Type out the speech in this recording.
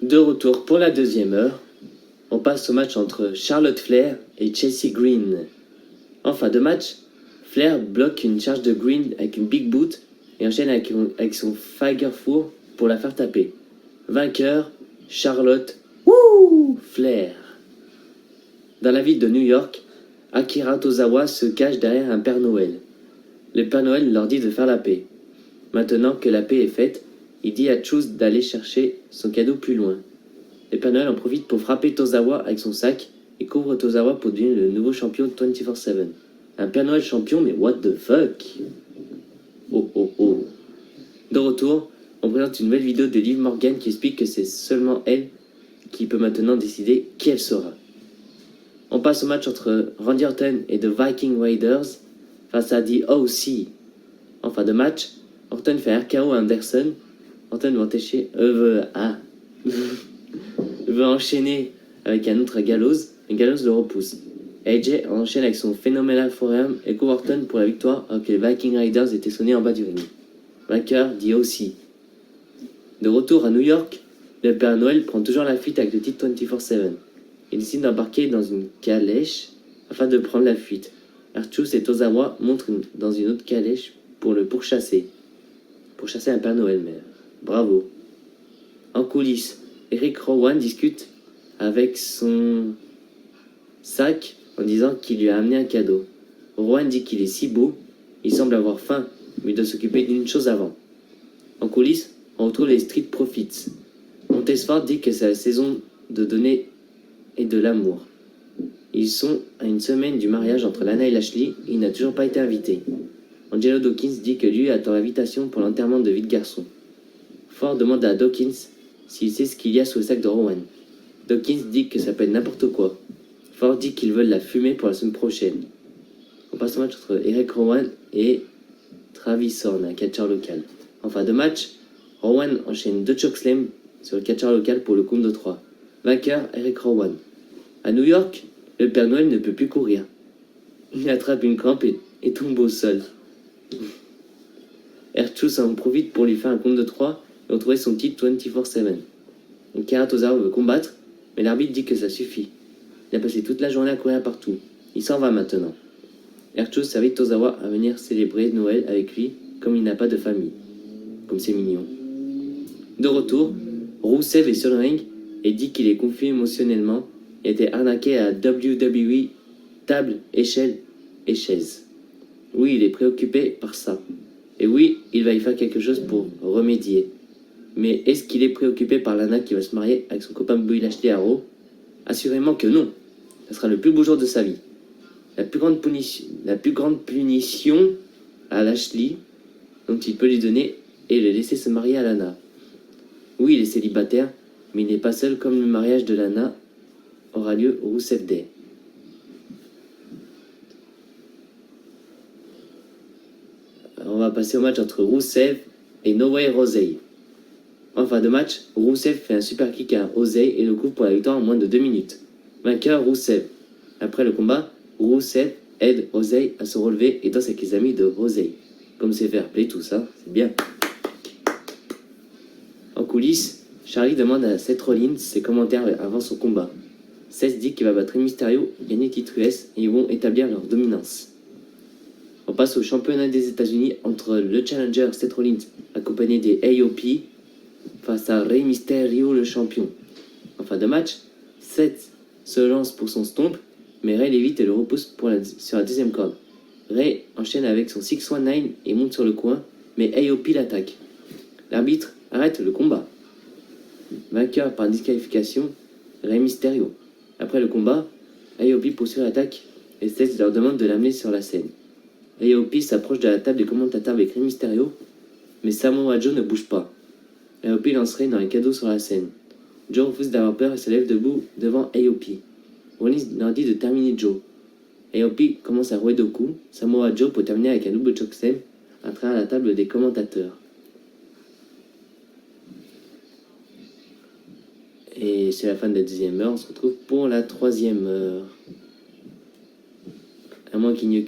De retour pour la deuxième heure, on passe au match entre Charlotte Flair et Chelsea Green. En fin de match, Flair bloque une charge de Green avec une big boot et enchaîne avec son Fire Four pour la faire taper. Vainqueur, Charlotte Flair. Dans la ville de New York, Akira Tozawa se cache derrière un Père Noël. Le Père Noël leur dit de faire la paix. Maintenant que la paix est faite, il dit à Chus d'aller chercher son cadeau plus loin. Le Père Noël en profite pour frapper Tozawa avec son sac et couvre Tozawa pour devenir le nouveau champion 24/7. Un Père Noël champion, mais what the fuck? Oh oh oh. De retour, on présente une nouvelle vidéo de Liv Morgan qui explique que c'est seulement elle qui peut maintenant décider qui elle sera. On passe au match entre Randy Orton et The Viking Raiders face à The OC. En fin de match, Orton fait RKO à Anderson. Orton veut enchaîner avec un autre Gallows, et Gallows le repousse. AJ enchaîne avec son Phenomenal Forearm et couvre Orton pour la victoire alors que les Viking Raiders étaient sonnés en bas du ring. Vainqueur dit aussi. De retour à New York, le Père Noël prend toujours la fuite avec le titre 24/7. Il décide d'embarquer dans une calèche afin de prendre la fuite. R-Truth et Tozawa montrent dans une autre calèche pour le pourchasser. Pour chasser un Père Noël, mais bravo. En coulisses, Eric Rowan discute avec son sac en disant qu'il lui a amené un cadeau. Rowan dit qu'il est si beau, il semble avoir faim, mais il doit s'occuper d'une chose avant. En coulisses, on retrouve les Street Profits. Montesford dit que c'est la saison de donner et de l'amour. Ils sont à une semaine du mariage entre Lana et Lashley et il n'a toujours pas été invité. Angelo Dawkins dit que lui attend l'invitation pour l'enterrement de vie de garçon. Ford demande à Dawkins s'il sait ce qu'il y a sous le sac de Rowan. Dawkins dit que ça peut être n'importe quoi. Ford dit qu'ils veulent la fumer pour la semaine prochaine. On passe au match entre Eric Rowan et Travis Horn, un catcheur local. En fin de match, Rowan enchaîne 2 chokeslam sur le catcheur local pour le compte de 3. Vainqueur, Eric Rowan. À New York, le Père Noël ne peut plus courir. Il attrape une crampe et tombe au sol. R-Truth en profite pour lui faire un compte de 3 et retrouver son titre 24/7. Akira Tozawa veut combattre, mais l'arbitre dit que ça suffit. Il a passé toute la journée à courir partout. Il s'en va maintenant. R-Truth invite Tozawa à venir célébrer Noël avec lui, comme il n'a pas de famille. Comme c'est mignon. De retour, Rusev est sur le ring et dit qu'il est confus émotionnellement et a été arnaqué à WWE, table, échelle et chaise. Oui, il est préoccupé par ça. Et oui, il va y faire quelque chose pour remédier. Mais est-ce qu'il est préoccupé par Lana qui va se marier avec son copain Bobby Lashley à Raw? Assurément que non. Ça sera le plus beau jour de sa vie. La plus grande punition à Lashley dont il peut lui donner est de laisser se marier à Lana. Oui, il est célibataire, mais il n'est pas seul comme le mariage de Lana aura lieu au Rusev Day. On va passer au match entre Rusev et No Way Jose. En fin de match, Rusev fait un super kick à Jose et le couvre pour la victoire en moins de 2 minutes. Vainqueur, Rusev. Après le combat, Rusev aide Jose à se relever et danse avec les amis de Jose. Comme c'est fair play tout ça, c'est bien. En coulisses, Charlie demande à Seth Rollins ses commentaires avant son combat. Seth dit qu'il va battre Mysterio, gagner le titre US et ils vont établir leur dominance. On passe au championnat des États-Unis entre le challenger Seth Rollins accompagné des AOP face à Rey Mysterio le champion. En fin de match, Seth se lance pour son stomp, mais Rey l'évite et le repousse sur la deuxième corde. Rey enchaîne avec son 619 et monte sur le coin, mais AOP l'attaque. L'arbitre arrête le combat. Vainqueur par disqualification, Rey Mysterio. Après le combat, AOP poursuit l'attaque et Seth leur demande de l'amener sur la scène. AOP s'approche de la table des commentateurs avec Rey Mysterio, mais Samoa Joe ne bouge pas. AOP lance Rey dans les cadeaux sur la scène. Joe refuse d'avoir peur et se lève debout devant AOP. Rollins leur dit de terminer Joe. AOP commence à rouer de coups, Samoa Joe peut terminer avec un double chokeslam à travers la table des commentateurs. Et c'est la fin de la deuxième heure, on se retrouve pour la troisième heure. À moins qu'il n'y ait